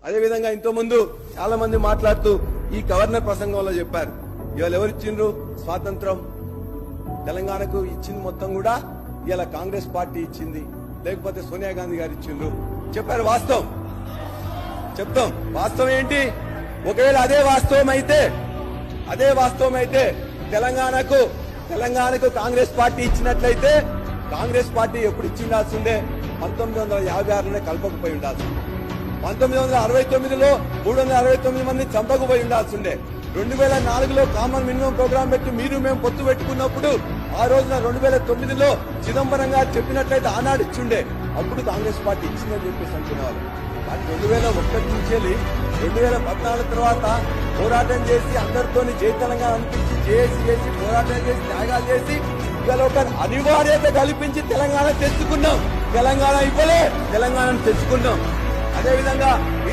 అదేవిధంగా ఇంతో ముందు చాలా మంది మాట్లాడుతూ ఈ గవర్నర్ ప్రసంగంలో చెప్పారు, ఇవాళ ఎవరిచ్చిండ్రు స్వాతంత్రం? తెలంగాణకు ఇచ్చింది మొత్తం కూడా ఇవాళ కాంగ్రెస్ పార్టీ ఇచ్చింది, లేకపోతే సోనియా గాంధీ గారు ఇచ్చిండ్రు. చెప్పారు వాస్తవం. చెప్తాం వాస్తవం ఏంటి? ఒకవేళ అదే వాస్తవం అయితే తెలంగాణకు కాంగ్రెస్ పార్టీ ఇచ్చినట్లయితే కాంగ్రెస్ పార్టీ ఎప్పుడు ఇచ్చిండాల్సిందే? 1956లోనే కలపకపోయి ఉండాల్సిందే. 1969లో 369 మంది చంపకపోయి ఉండాల్సిందే. 2004లో కామన్ మినిమం ప్రోగ్రాం పెట్టి మీరు మేము పొత్తు పెట్టుకున్నప్పుడు ఆ రోజున 2009లో చిదంబరం గారు చెప్పినట్లయితే ఆనాడు ఇచ్చిండే, అప్పుడు కాంగ్రెస్ పార్టీ ఇచ్చిందని చెప్పేసి అనుకునేవారు. కానీ 2001 నుంచి 2014 తర్వాత పోరాటం చేసి అందరితో జై తెలంగాణ అనిపించి చేసి పోరాటం చేసి త్యాగాలు చేసి ఇవాళ ఒక అనివార్యత కల్పించి తెలంగాణ తెచ్చుకున్నాం. తెలంగాణ ఇవ్వలే, తెలంగాణను తెచ్చుకున్నాం. అదేవిధంగా